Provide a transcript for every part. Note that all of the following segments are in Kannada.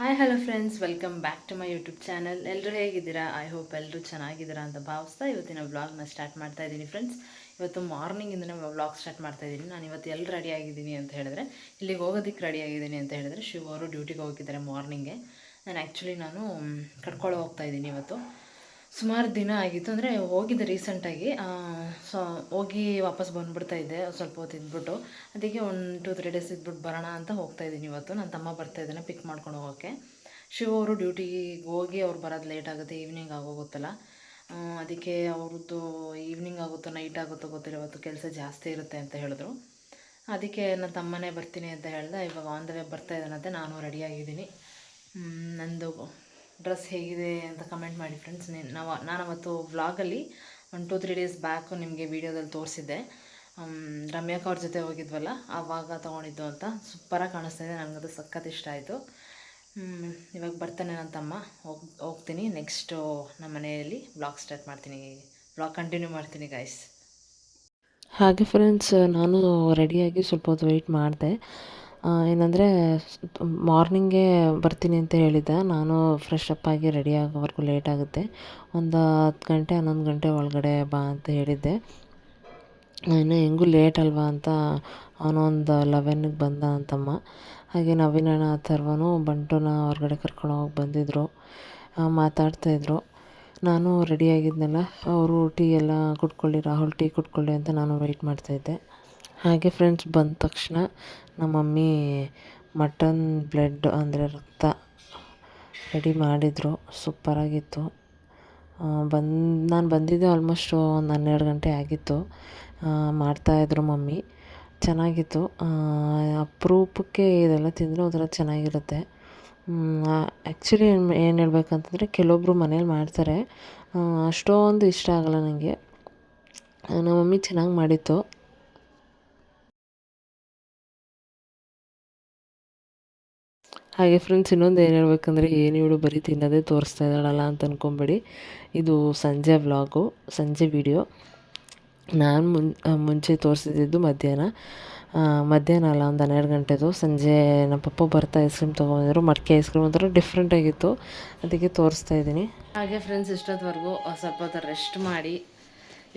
Hi hello friends, welcome back to my YouTube channel. ಎಲ್ಲರೂ ಹೇಗಿದ್ದೀರಾ? ಐ ಹೋಪ್ ಎಲ್ಲರೂ ಚೆನ್ನಾಗಿದ್ದೀರಾ ಅಂತ ಭಾವಿಸ್ತಾ ಇವತ್ತಿನ ವ್ಲಾಗ್ನ ಸ್ಟಾರ್ಟ್ ಮಾಡ್ತಾ ಇದ್ದೀನಿ ಫ್ರೆಂಡ್ಸ್. ಇವತ್ತು ಮಾರ್ನಿಂಗಿಂದನೇ ವ್ಲಾಗ್ ಸ್ಟಾರ್ಟ್ ಮಾಡ್ತಾ ಇದ್ದೀನಿ. ನಾನು ಇವತ್ತು ಎಲ್ಲಿ ರೆಡಿ ಆಗಿದ್ದೀನಿ ಅಂತ ಹೇಳಿದ್ರೆ, ಇಲ್ಲಿಗೆ ಹೋಗೋದಕ್ಕೆ ರೆಡಿ ಆಗಿದ್ದೀನಿ ಅಂತ ಹೇಳಿದ್ರೆ, ಶಿವ ಅವರು ಡ್ಯೂಟಿಗೆ ಹೋಗಿದ್ದಾರೆ ಮಾರ್ನಿಂಗೆ. ನಾನು ಕಟ್ಕೊಳ್ಳೋ ಹೋಗ್ತಾ ಇದ್ದೀನಿ ಇವತ್ತು. ಸುಮಾರು ದಿನ ಆಗಿತ್ತು, ಅಂದರೆ ಹೋಗಿದ್ದೆ ರೀಸೆಂಟಾಗಿ. ಸೊ ಹೋಗಿ ವಾಪಸ್ ಬಂದುಬಿಡ್ತಾ ಇದ್ದೆ ಸ್ವಲ್ಪ ಹೊತ್ತು ಇದ್ಬಿಟ್ಟು. ಅದಕ್ಕೆ 1-2-3 ಡೇಸ್ ಇದ್ಬಿಟ್ಟು ಬರೋಣ ಅಂತ ಹೋಗ್ತಾ ಇದ್ದೀನಿ ಇವತ್ತು. ನನ್ನ ತಮ್ಮ ಬರ್ತಾ ಇದ್ದಾನೆ ಪಿಕ್ ಮಾಡ್ಕೊಂಡು ಹೋಗೋಕ್ಕೆ. ಶಿವ ಅವರು ಡ್ಯೂಟಿಗೆ ಹೋಗಿ ಅವ್ರು ಬರೋದು ಲೇಟ್ ಆಗುತ್ತೆ, ಈವ್ನಿಂಗ್ ಆಗೋಗುತ್ತಲ್ಲ. ಅದಕ್ಕೆ ಅವ್ರದ್ದು ಈವ್ನಿಂಗ್ ಆಗುತ್ತೋ ನೈಟ್ ಆಗುತ್ತೋ ಗೊತ್ತಿಲ್ಲ, ಇವತ್ತು ಕೆಲಸ ಜಾಸ್ತಿ ಇರುತ್ತೆ ಅಂತ ಹೇಳಿದ್ರು. ಅದಕ್ಕೆ ನನ್ನ ತಮ್ಮನೇ ಬರ್ತೀನಿ ಅಂತ ಹೇಳ್ದೆ. ಇವಾಗ ಆನ್ ದ ವೇ ಬರ್ತಾ ಇದ್ದಾನಂತೆ. ನಾನು ರೆಡಿಯಾಗಿದ್ದೀನಿ. ನಂದು ಡ್ರೆಸ್ ಹೇಗಿದೆ ಅಂತ ಕಮೆಂಟ್ ಮಾಡಿ ಫ್ರೆಂಡ್ಸ್. ನಾನು ಅವತ್ತು ವ್ಲಾಗಲ್ಲಿ 1-2-3 ಡೇಸ್ ಬ್ಯಾಕು ನಿಮಗೆ ವೀಡಿಯೋದಲ್ಲಿ ತೋರಿಸಿದ್ದೆ. ರಮ್ಯಾಕ ಅವ್ರ ಜೊತೆ ಹೋಗಿದ್ವಲ್ಲ, ಆವಾಗ ತೊಗೊಂಡಿದ್ದು ಅಂತ. ಸೂಪರಾಗಿ ಕಾಣಿಸ್ತಾಯಿದೆ, ನನಗದು ಸಖತ್ ಇಷ್ಟ ಆಯಿತು. ಇವಾಗ ಬರ್ತಾನೆ ನನ್ನ ತಮ್ಮ, ಹೋಗ್ತೀನಿ. ನೆಕ್ಸ್ಟು ನಮ್ಮ ಮನೆಯಲ್ಲಿ ವ್ಲಾಗ್ ಸ್ಟಾರ್ಟ್ ಮಾಡ್ತೀನಿ, ವ್ಲಾಗ್ ಕಂಟಿನ್ಯೂ ಮಾಡ್ತೀನಿ ಗೈಸ್. ಹಾಗೆ ಫ್ರೆಂಡ್ಸ್, ನಾನು ರೆಡಿಯಾಗಿ ಸ್ವಲ್ಪ ಹೊತ್ತು ವೆಯ್ಟ್ ಮಾಡಿದೆ. ಏನಂದರೆ ಮಾರ್ನಿಂಗೇ ಬರ್ತೀನಿ ಅಂತ ಹೇಳಿದ್ದೆ. ನಾನು ಫ್ರೆಶ್ ಅಪ್ ಆಗಿ ರೆಡಿ ಆಗೋವರೆಗೂ ಲೇಟ್ ಆಗುತ್ತೆ. ಒಂದು 10 ಗಂಟೆ 11 ಗಂಟೆ ಒಳಗಡೆ ಬಾ ಅಂತ ಹೇಳಿದ್ದೆ. ಇನ್ನು ಹೆಂಗೂ ಲೇಟ್ ಅಲ್ವಾ ಅಂತ ಅವನು ಒಂದು 11ಗೆ ಬಂದ ಅಂತಮ್ಮ. ಹಾಗೆ ನವೀನಣ್ಣ ಅಥರ್ವನು ಬಂಟುನ ಹೊರಗಡೆ ಕರ್ಕೊಂಡು ಹೋಗಿ ಬಂದಿದ್ದರು, ಮಾತಾಡ್ತಾಯಿದ್ರು. ನಾನು ರೆಡಿಯಾಗಿದ್ನಲ್ಲ, ಅವರು ಟೀ ಎಲ್ಲ ಕುಡ್ಕೊಳ್ಳಿ, ರಾಹುಲ್ ಟೀ ಕುಡ್ಕೊಳ್ಳಿ ಅಂತ ನಾನು ವೆಯ್ಟ್ ಮಾಡ್ತಾಯಿದ್ದೆ. ಹಾಗೆ ಫ್ರೆಂಡ್ಸ್, ಬಂದ ತಕ್ಷಣ ನಮ್ಮ ಮಮ್ಮಿ ಮಟನ್ ಬ್ಲಡ್ ಅಂದರೆ ರಕ್ತ ರೆಡಿ ಮಾಡಿದರು. ಸೂಪರಾಗಿತ್ತು. ನಾನು ಬಂದಿದ್ದೆ ಆಲ್ಮೋಸ್ಟ್ ಒಂದು 12 ಗಂಟೆ ಆಗಿತ್ತು. ಮಾಡ್ತಾಯಿದ್ರು ಮಮ್ಮಿ. ಚೆನ್ನಾಗಿತ್ತು. ಅಪರೂಪಕ್ಕೆ ಇದೆಲ್ಲ ತಿಂದರೆ ಒಂಥರ ಚೆನ್ನಾಗಿರುತ್ತೆ. ಆ್ಯಕ್ಚುಲಿ ಏನು ಹೇಳ್ಬೇಕಂತಂದರೆ, ಕೆಲವೊಬ್ಬರು ಮನೇಲಿ ಮಾಡ್ತಾರೆ, ಅಷ್ಟೊಂದು ಇಷ್ಟ ಆಗೋಲ್ಲ ನನಗೆ. ನಮ್ಮ ಮಮ್ಮಿ ಚೆನ್ನಾಗಿ ಮಾಡಿತ್ತು. ಹಾಗೆ ಫ್ರೆಂಡ್ಸ್, ಇನ್ನೊಂದು ಏನು ಹೇಳ್ಬೇಕಂದ್ರೆ, ಏನು ಇವಳು ಬರೀ ತಿನ್ನೋದೇ ತೋರಿಸ್ತಾ ಇದ್ದಾಳಲ್ಲ ಅಂತ ಅಂದ್ಕೊಂಬೇಡಿ. ಇದು ಸಂಜೆ ವ್ಲಾಗು, ಸಂಜೆ ವಿಡಿಯೋ. ನಾನು ಮುಂಚೆ ತೋರಿಸಿದ್ದು ಮಧ್ಯಾಹ್ನ ಅಲ್ಲ, ಒಂದು 12 ಗಂಟೆದು. ಸಂಜೆ ನಮ್ಮ ಪಪ್ಪ ಬರ್ತಾ ಐಸ್ ಕ್ರೀಮ್ ತೊಗೊಂಡಿದ್ರು, ಮಡಿಕೆ ಐಸ್ ಕ್ರೀಮ್ ಒಂಥರ ಡಿಫ್ರೆಂಟಾಗಿತ್ತು, ಅದಕ್ಕೆ ತೋರಿಸ್ತಾ ಇದ್ದೀನಿ. ಹಾಗೆ ಫ್ರೆಂಡ್ಸ್, ಇಷ್ಟೊತ್ತವರೆಗೂ ಸ್ವಲ್ಪ ಹೊತ್ತು ರೆಸ್ಟ್ ಮಾಡಿ.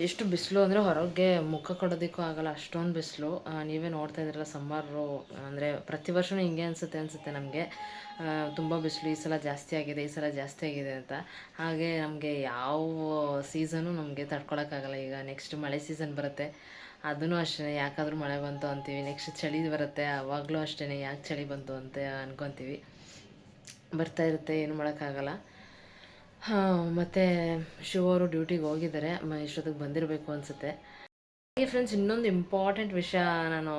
ಎಷ್ಟು ಬಿಸಿಲು ಅಂದರೆ ಹೊರಗೆ ಮುಖ ಕೊಡೋದಕ್ಕೂ ಆಗೋಲ್ಲ, ಅಷ್ಟೊಂದು ಬಿಸಿಲು. ನೀವೇ ನೋಡ್ತಾ ಇದ್ದೀರಲ್ಲ, ಸಮ್ಮರು ಅಂದರೆ ಪ್ರತಿ ವರ್ಷವೂ ಹಿಂಗೆ ಅನಿಸುತ್ತೆ ನಮಗೆ. ತುಂಬ ಬಿಸಿಲು ಈ ಸಲ ಜಾಸ್ತಿ ಆಗಿದೆ ಅಂತ. ಹಾಗೆ ನಮಗೆ ಯಾವ ಸೀಸನು ನಮಗೆ ತಡ್ಕೊಳಕ್ಕಾಗಲ್ಲ. ಈಗ ನೆಕ್ಸ್ಟ್ ಮಳೆ ಸೀಸನ್ ಬರುತ್ತೆ, ಅದೂ ಅಷ್ಟೇ, ಯಾಕಾದರೂ ಮಳೆ ಬಂತು ಅಂತೀವಿ. ನೆಕ್ಸ್ಟ್ ಚಳಿ ಬರುತ್ತೆ, ಆವಾಗಲೂ ಅಷ್ಟೇ, ಯಾಕೆ ಚಳಿ ಬಂತು ಅಂತ ಅಂದ್ಕೊತೀವಿ. ಬರ್ತಾ ಇರುತ್ತೆ, ಏನು ಮಾಡೋಕ್ಕಾಗಲ್ಲ. ಮತ್ತು ಶಿವ ಅವರು ಡ್ಯೂಟಿಗೆ ಹೋಗಿದ್ದಾರೆ, ಇಷ್ಟೊತ್ತಿಗೆ ಬಂದಿರಬೇಕು ಅನಿಸುತ್ತೆ. ಹಾಗೆ ಫ್ರೆಂಡ್ಸ್, ಇನ್ನೊಂದು ಇಂಪಾರ್ಟೆಂಟ್ ವಿಷಯ ನಾನು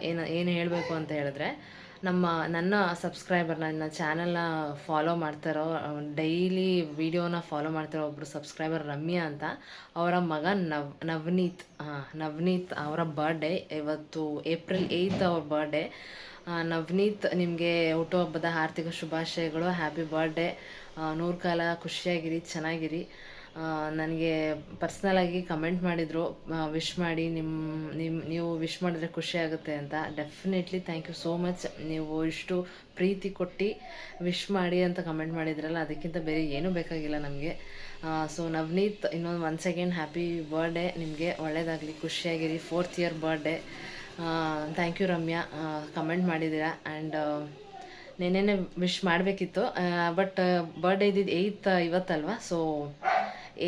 ಏನು ಹೇಳಬೇಕು ಅಂತ ಹೇಳಿದ್ರೆ, ನನ್ನ ಸಬ್ಸ್ಕ್ರೈಬರ್, ನನ್ನ ಚಾನಲ್ನ ಫಾಲೋ ಮಾಡ್ತಾರೋ, ಡೈಲಿ ವೀಡಿಯೋನ ಫಾಲೋ ಮಾಡ್ತಾರೋ ಒಬ್ಬರು ಸಬ್ಸ್ಕ್ರೈಬರ್ ರಮ್ಯಾ ಅಂತ. ಅವರ ಮಗ ನವನೀತ್ ಅವರ ಬರ್ಡೇ ಇವತ್ತು, ಏಪ್ರಿಲ್ 8 ಅವ್ರ ಬರ್ಡೇ. ನವನೀತ್, ನಿಮಗೆ ಹುಟ್ಟುಹಬ್ಬದ ಹಾರ್ದಿಕ ಶುಭಾಶಯಗಳು. Happy birthday. 100 ಕಾಲ ಖುಷಿಯಾಗಿರಿ, ಚೆನ್ನಾಗಿರಿ. ನನಗೆ ಪರ್ಸ್ನಲಾಗಿ ಕಮೆಂಟ್ ಮಾಡಿದರು, ವಿಶ್ ಮಾಡಿ, ನೀವು ವಿಶ್ ಮಾಡಿದ್ರೆ ಖುಷಿ ಆಗುತ್ತೆ ಅಂತ. Definitely thank you so much. ನೀವು ಇಷ್ಟು ಪ್ರೀತಿ ಕೊಟ್ಟು ವಿಶ್ ಮಾಡಿ ಅಂತ ಕಮೆಂಟ್ ಮಾಡಿದ್ರಲ್ಲ, ಅದಕ್ಕಿಂತ ಬೇರೆ ಏನೂ ಬೇಕಾಗಿಲ್ಲ ನಮಗೆ. ಸೊ ನವನೀತ್, ಇನ್ನೊಂದು ಒನ್ಸ್ ಅಗೇನ್ ಹ್ಯಾಪಿ ಬರ್ಡೇ. ನಿಮಗೆ ಒಳ್ಳೆಯದಾಗಲಿ, ಖುಷಿಯಾಗಿರಿ. 4th year birthday. Thank you Ramya, comment ಮಾಡಿದ್ದೀರಾ. ಆ್ಯಂಡ್ ನೆನ್ನೆನೇ ವಿಶ್ ಮಾಡಬೇಕಿತ್ತು, ಬಟ್ ಬರ್ಡೇ ಇದ್ದಿದ್ದು 8th ಇವತ್ತಲ್ವ. ಸೊ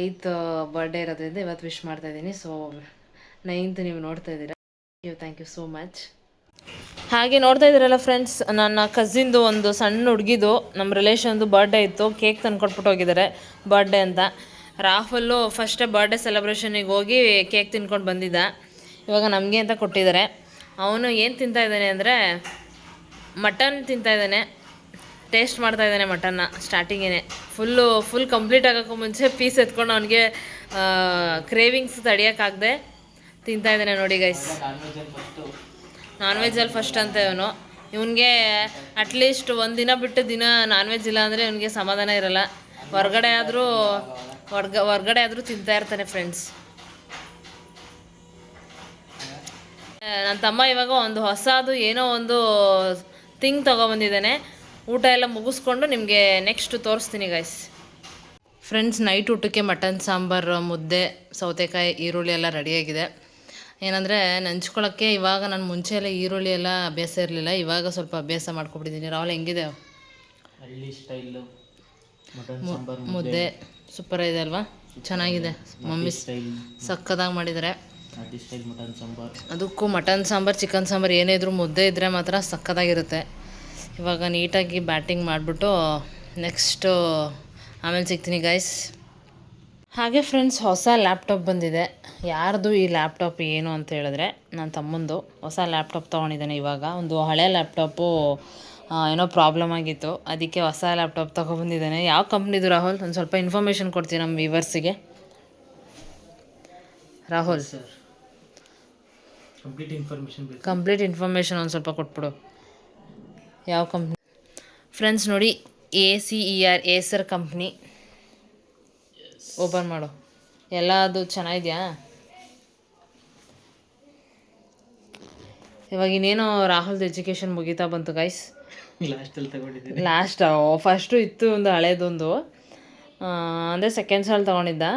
8th ಬರ್ಡೇ ಇರೋದ್ರಿಂದ ಇವತ್ತು ವಿಶ್ ಮಾಡ್ತಾಯಿದ್ದೀನಿ. ಸೊ 9th ನೀವು ನೋಡ್ತಾ ಇದ್ದೀರಾ. Thank you so much. ಹಾಗೆ ನೋಡ್ತಾ ಇದ್ದೀರಲ್ಲ ಫ್ರೆಂಡ್ಸ್, ನನ್ನ ಕಸಿನ್ದು ಒಂದು ಸಣ್ಣ ಹುಡುಗಿದು, ನಮ್ಮ ರಿಲೇಷನ್ದು ಬರ್ಡೇ ಇತ್ತು. ಕೇಕ್ ತಂದು ಕೊಟ್ಬಿಟ್ಟು ಹೋಗಿದ್ದಾರೆ ಬರ್ಡೇ ಅಂತ. ರಾಹುಲ್ಲು ಫಸ್ಟೇ ಬರ್ಡೇ ಸೆಲೆಬ್ರೇಷನಿಗೆ ಹೋಗಿ ಕೇಕ್ ತಿನ್ಕೊಂಡು ಬಂದಿದ್ದ. ಇವಾಗ ನಮಗೆ ಅಂತ ಕೊಟ್ಟಿದ್ದಾರೆ. ಅವನು ಏನು ತಿಂತಾಯಿದ್ದಾನೆ ಅಂದರೆ, ಮಟನ್ ತಿಂತಾಯಿದ್ದಾನೆ. ಟೇಸ್ಟ್ ಮಾಡ್ತಾಯಿದ್ದಾನೆ ಮಟನ್ನ ಸ್ಟಾರ್ಟಿಂಗೇ. ಫುಲ್ ಕಂಪ್ಲೀಟ್ ಆಗೋಕ್ಕೂ ಮುಂಚೆ ಪೀಸ್ ಎತ್ಕೊಂಡು ಅವನಿಗೆ ಕ್ರೇವಿಂಗ್ಸ್ ತಡಿಯೋಕ್ಕಾಗದೆ ತಿಂತಾಯಿದ್ದಾನೆ ನೋಡಿ ಗೈಸ್. ನಾನ್ ವೆಜ್ಜಲ್ಲಿ ಫಸ್ಟ್ ಅಂತ ಇವನಿಗೆ ಅಟ್ಲೀಸ್ಟ್ ಒಂದು ದಿನ ಬಿಟ್ಟು ದಿನ ನಾನ್ ವೆಜ್ ಇಲ್ಲ ಅಂದರೆ ಇವನಿಗೆ ಸಮಾಧಾನ ಇರಲ್ಲ. ಹೊರಗಡೆ ಆದರೂ ತಿಂತಾ ಇರ್ತಾನೆ ಫ್ರೆಂಡ್ಸ್. ನನ್ನ ತಮ್ಮ ಇವಾಗ ಒಂದು ಹೊಸದು ಏನೋ ಒಂದು ಥಿಂಗ್ ತೊಗೊಬಂದಿದ್ದಾನೆ. ಊಟ ಎಲ್ಲ ಮುಗಿಸ್ಕೊಂಡು ನಿಮಗೆ ನೆಕ್ಸ್ಟ್ ತೋರಿಸ್ತೀನಿ ಗೈಸ್. ಫ್ರೆಂಡ್ಸ್, ನೈಟ್ ಊಟಕ್ಕೆ ಮಟನ್ ಸಾಂಬಾರು, ಮುದ್ದೆ, ಸೌತೆಕಾಯಿ, ಈರುಳ್ಳಿ ಎಲ್ಲ ರೆಡಿಯಾಗಿದೆ. ಏನಂದರೆ ನಂಚ್ಕೊಳ್ಳೋಕ್ಕೆ ಇವಾಗ ನಾನು ಮುಂಚೆ ಎಲ್ಲ ಈರುಳ್ಳಿ ಎಲ್ಲ ಅಭ್ಯಾಸ ಇರಲಿಲ್ಲ, ಇವಾಗ ಸ್ವಲ್ಪ ಅಭ್ಯಾಸ ಮಾಡ್ಕೊಬಿಟ್ಟಿದ್ದೀನಿ. ರಾಹುಲ್ ಹೆಂಗಿದೆ ಹಳ್ಳಿ ಸ್ಟೈಲು ಮಟನ್ ಸಾಂಬಾರ್ ಮುದ್ದೆ? ಸೂಪರ್ ಇದೆ ಅಲ್ವಾ? ಚೆನ್ನಾಗಿದೆ. ಮಮ್ಮಿ ಸ್ಟೈಲ್ ಸಕ್ಕದಾಗಿ ಮಾಡಿದ್ದಾರೆ. ನಾಟಿ ಸ್ಟೈಲ್ ಮಟನ್ ಸಾಂಬಾರ್. ಅದಕ್ಕೂ ಮಟನ್ ಸಾಂಬಾರು, ಚಿಕನ್ ಸಾಂಬಾರು ಏನೇ ಇದ್ರೂ ಮುದ್ದೆ ಇದ್ದರೆ ಮಾತ್ರ ಸಕ್ಕದಾಗಿರುತ್ತೆ. ಇವಾಗ ನೀಟಾಗಿ ಬ್ಯಾಟಿಂಗ್ ಮಾಡಿಬಿಟ್ಟು ನೆಕ್ಸ್ಟು ಆಮೇಲೆ ಸಿಗ್ತೀನಿ ಗೈಸ್. ಹಾಗೆ ಫ್ರೆಂಡ್ಸ್, ಹೊಸ ಲ್ಯಾಪ್ಟಾಪ್ ಬಂದಿದೆ. ಯಾರ್ದು ಈ ಲ್ಯಾಪ್ಟಾಪ್ ಏನು ಅಂತ ಹೇಳಿದ್ರೆ ನನ್ನ ತಮ್ಮಂದು ಹೊಸ ಲ್ಯಾಪ್ಟಾಪ್ ತೊಗೊಂಡಿದ್ದಾನೆ. ಇವಾಗ ಒಂದು ಹಳೆ ಲ್ಯಾಪ್ಟಾಪು ಏನೋ ಪ್ರಾಬ್ಲಮ್ ಆಗಿತ್ತು, ಅದಕ್ಕೆ ಹೊಸ ಲ್ಯಾಪ್ಟಾಪ್ ತೊಗೊಬಂದಿದ್ದಾನೆ. ಯಾವ ಕಂಪ್ನಿದು ರಾಹುಲ್? ಒಂದು ಸ್ವಲ್ಪ ಇನ್ಫಾರ್ಮೇಷನ್ ಕೊಡ್ತೀನಿ ನಮ್ಮ ವ್ಯೂವರ್ಸಿಗೆ. ರಾಹುಲ್ ಸರ್, ಕಂಪ್ಲೀಟ್ ಇನ್ಫಾರ್ಮೇಷನ್ ಒಂದು ಸ್ವಲ್ಪ ಕೊಟ್ಬಿಡು. ಯಾವ ಕಂಪ್ನಿ? ಫ್ರೆಂಡ್ಸ್ ನೋಡಿ, ACER ಏಸರ್ ಕಂಪ್ನಿ. ಓಪನ್ ಮಾಡು. ಎಲ್ಲ ಅದು ಚೆನ್ನಾಗಿದೆಯಾ? ಇವಾಗ ಇನ್ನೇನೋ ರಾಹುಲ್ದು ಎಜುಕೇಷನ್ ಮುಗೀತಾ ಬಂತು ಗೈಸ್. ಲಾಸ್ಟಲ್ಲಿ ತಗೊಂಡಿದ್ದೀನಿ. ಫಸ್ಟು ಇತ್ತು ಒಂದು ಹಳೇದೊಂದು, ಅಂದರೆ ಸೆಕೆಂಡ್ ಸಾಲ್ ತೊಗೊಂಡಿದ್ದ.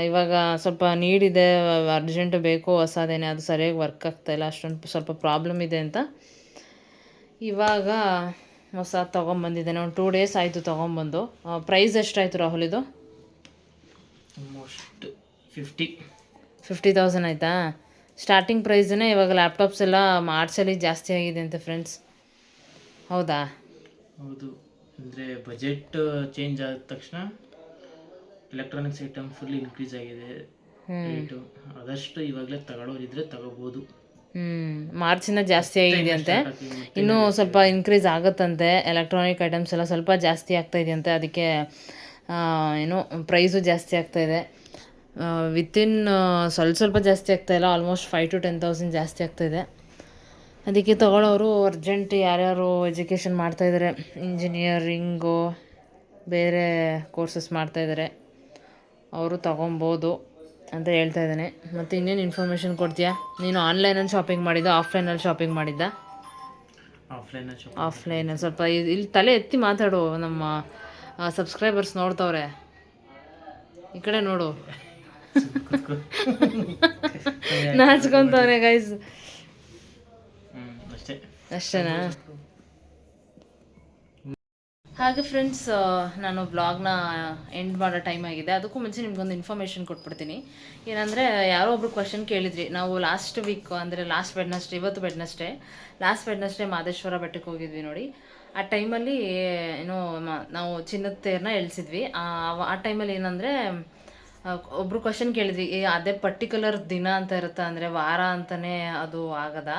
ಇವಾಗ ಸ್ವಲ್ಪ ನೀಡಿದೆ, ಅರ್ಜೆಂಟ್ ಬೇಕು ಹೊಸದೇನೆ, ಅದು ಸರಿಯಾಗಿ ವರ್ಕ್ ಆಗ್ತಾಯಿಲ್ಲ, ಅಷ್ಟೊಂದು ಸ್ವಲ್ಪ ಪ್ರಾಬ್ಲಮ್ ಇದೆ ಅಂತ ಇವಾಗ ಹೊಸ ತೊಗೊಂಬಂದಿದ್ದೇನೆ. ಒಂದು 2 ಡೇಸ್ ಆಯಿತು ತೊಗೊಂಬಂದು. ಪ್ರೈಸ್ ಎಷ್ಟಾಯಿತು ರಾಹುಲ್ ಇದು? ಆಲ್ಮೋಸ್ಟ್ 50,000 ಆಯಿತಾ? ಸ್ಟಾರ್ಟಿಂಗ್ ಪ್ರೈಸೇ ಇವಾಗ ಲ್ಯಾಪ್ಟಾಪ್ಸ್ ಎಲ್ಲ ಮಾರ್ಚಲ್ಲಿ ಜಾಸ್ತಿ ಆಗಿದೆ ಅಂತೆ ಫ್ರೆಂಡ್ಸ್. ಹೌದಾ? ಹೌದು. ಅಂದರೆ ಬಜೆಟ್ ಚೇಂಜ್ ಆದ ತಕ್ಷಣ ಎಲೆಕ್ಟ್ರಾನಿಕ್ಸ್ ಐಟಮ್ ಫುಲ್ ಇನ್ಕ್ರೀಸ್ ಆಗಿದೆ ರೇಟು. ಆದಷ್ಟು ಇವಾಗಲೇ ತಗೊಳ್ಳೋರಿದ್ರೆ ತಗೋಬೋದು. ಮಾರ್ಚಿಂದ ಜಾಸ್ತಿ ಆಗಿದೆ ಅಂತೆ, ಇನ್ನೂ ಸ್ವಲ್ಪ ಇನ್ಕ್ರೀಸ್ ಆಗುತ್ತಂತೆ. ಎಲೆಕ್ಟ್ರಾನಿಕ್ ಐಟಮ್ಸ್ ಎಲ್ಲ ಸ್ವಲ್ಪ ಜಾಸ್ತಿ ಆಗ್ತಾಯಿದೆಯಂತೆ, ಅದಕ್ಕೆ ಏನೋ ಪ್ರೈಸು ಜಾಸ್ತಿ ಆಗ್ತಾಯಿದೆ. ವಿತಿನ್ ಸ್ವಲ್ಪ ಜಾಸ್ತಿ ಆಗ್ತಾಯಿಲ್ಲ, ಆಲ್ಮೋಸ್ಟ್ 5,000 to 10,000 ಜಾಸ್ತಿ ಆಗ್ತಾಯಿದೆ. ಅದಕ್ಕೆ ತಗೊಳ್ಳೋರು ಅರ್ಜೆಂಟ್ ಯಾರ್ಯಾರು ಎಜುಕೇಷನ್ ಮಾಡ್ತಾಯಿದ್ದಾರೆ, ಇಂಜಿನಿಯರಿಂಗು ಬೇರೆ ಕೋರ್ಸಸ್ ಮಾಡ್ತಾಯಿದ್ದಾರೆ, ಅವರು ತೊಗೊಬೋದು ಅಂತ ಹೇಳ್ತಾ ಇದ್ದಾನೆ. ಮತ್ತು ಇನ್ನೇನು ಇನ್ಫಾರ್ಮೇಷನ್ ಕೊಡ್ತೀಯಾ? ನೀನು ಆನ್ಲೈನಲ್ಲಿ ಶಾಪಿಂಗ್ ಮಾಡಿದ್ದ, ಆಫ್ಲೈನಲ್ಲಿ ಶಾಪಿಂಗ್ ಮಾಡಿದ್ದ? ಆಫ್ಲೈನಲ್ಲಿ. ಸ್ವಲ್ಪ ಇಲ್ಲಿ ತಲೆ ಎತ್ತಿ ಮಾತಾಡು, ನಮ್ಮ ಸಬ್ಸ್ಕ್ರೈಬರ್ಸ್ ನೋಡ್ತವ್ರೆ. ಈ ಕಡೆ ನೋಡು. ನಾಚ್ಕೊತವ್ರೆ ಗೈಸ್. ಅಷ್ಟೇನಾ? ಹಾಗೆ ಫ್ರೆಂಡ್ಸ್, ನಾನು ಬ್ಲಾಗ್ನ ಎಂಡ್ ಮಾಡೋ ಟೈಮ್ ಆಗಿದೆ. ಅದಕ್ಕೂ ಮುಂಚೆ ನಿಮ್ಗೊಂದು ಇನ್ಫಾರ್ಮೇಷನ್ ಕೊಟ್ಬಿಡ್ತೀನಿ. ಏನಂದರೆ, ಯಾರೋ ಒಬ್ರು ಕ್ವಶನ್ ಕೇಳಿದ್ರಿ. ನಾವು ಲಾಸ್ಟ್ ವೀಕ್, ಅಂದರೆ ಲಾಸ್ಟ್ ವೆಡ್ನಸ್ಡೇ ಮಾದೇಶ್ವರ ಬೆಟ್ಟಕ್ಕೆ ಹೋಗಿದ್ವಿ ನೋಡಿ. ಆ ಟೈಮಲ್ಲಿ ಏನೋ ನಾವು ಚಿನ್ನದ ತೇರನ್ನ ಎಳ್ಸಿದ್ವಿ. ಆ ಟೈಮಲ್ಲಿ ಏನಂದರೆ, ಒಬ್ಬರು ಕ್ವಶನ್ ಕೇಳಿದ್ರಿ, ಅದೇ ಪರ್ಟಿಕ್ಯುಲರ್ ದಿನ ಅಂತ ಇರುತ್ತಾ, ಅಂದರೆ ವಾರ ಅಂತಲೇ ಅದು ಆಗದ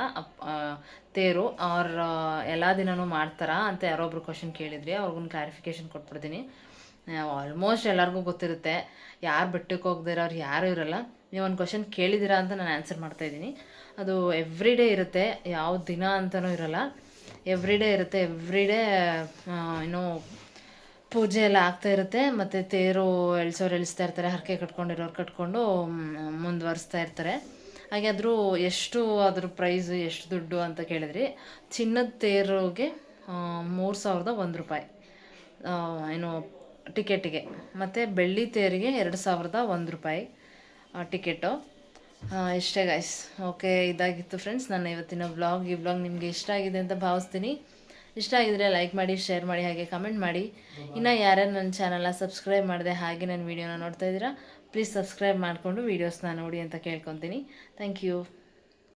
ತೇರು, ಅವ್ರ ಎಲ್ಲ ದಿನವೂ ಮಾಡ್ತಾರಾ ಅಂತ ಯಾರೊಬ್ರು ಕ್ವಶನ್ ಕೇಳಿದ್ರಿ. ಅವ್ರಿಗೊಂದು ಕ್ಲಾರಿಫಿಕೇಷನ್ ಕೊಟ್ಬಿಡ್ತೀನಿ. ಆಲ್ಮೋಸ್ಟ್ ಎಲ್ಲರಿಗೂ ಗೊತ್ತಿರುತ್ತೆ, ಯಾರು ಬೆಟ್ಟಕ್ಕೆ ಹೋಗ್ದಿರೋರು ಯಾರೂ ಇರೋಲ್ಲ. ನೀವು ಒಂದು ಕ್ವಶನ್ ಕೇಳಿದ್ದೀರಾ ಅಂತ ನಾನು ಆನ್ಸರ್ ಮಾಡ್ತಾಯಿದ್ದೀನಿ. ಅದು ಎವ್ರಿ ಡೇ ಇರುತ್ತೆ, ಯಾವ ದಿನ ಅಂತಲೂ ಇರೋಲ್ಲ, ಎವ್ರಿ ಡೇ ಇರುತ್ತೆ. ಎವ್ರಿ ಡೇ ಏನೋ ಪೂಜೆ ಎಲ್ಲ ಆಗ್ತಾ ಇರುತ್ತೆ. ಮತ್ತು ತೇರು ಎಳಿಸ್ತಾ ಇರ್ತಾರೆ, ಹರಕೆ ಕಟ್ಕೊಂಡಿರೋರು ಕಟ್ಕೊಂಡು ಮುಂದುವರಿಸ್ತಾ ಇರ್ತಾರೆ. ಹಾಗೆ ಎಷ್ಟು ಅದ್ರ ಪ್ರೈಸು ಎಷ್ಟು ದುಡ್ಡು ಅಂತ ಕೇಳಿದ್ರಿ. ಚಿನ್ನದ ತೇರಿಗೆ 3,001 ರೂಪಾಯಿ ಏನು ಟಿಕೆಟಿಗೆ, ಮತ್ತು ಬೆಳ್ಳಿ ತೇರಿಗೆ 2,001 ರೂಪಾಯಿ ಟಿಕೆಟು. ಇಷ್ಟೇ ಗೈಸ್. ಓಕೆ, ಇದಾಗಿತ್ತು ಫ್ರೆಂಡ್ಸ್ ನನ್ನ ಇವತ್ತಿನ ವ್ಲಾಗ್. ಈ ವ್ಲಾಗ್ ನಿಮಗೆ ಇಷ್ಟ ಆಗಿದೆ ಅಂತ ಭಾವಿಸ್ತೀನಿ. ಇಷ್ಟ ಆಗಿದರೆ ಲೈಕ್ ಮಾಡಿ, ಶೇರ್ ಮಾಡಿ, ಹಾಗೆ ಕಮೆಂಟ್ ಮಾಡಿ. ಇನ್ನು ಯಾರ್ಯಾರು ನನ್ನ ಚಾನಲ್ನ ಸಬ್ಸ್ಕ್ರೈಬ್ ಮಾಡಿದೆ ಹಾಗೆ ನನ್ನ ವೀಡಿಯೋನ ನೋಡ್ತಾ ಇದ್ದೀರಾ, ಪ್ಲೀಸ್ ಸಬ್ಸ್ಕ್ರೈಬ್ ಮಾಡಿಕೊಂಡು ವೀಡಿಯೋಸ್ನ ನೋಡಿ ಅಂತ ಕೇಳ್ಕೊತೀನಿ. Thank you.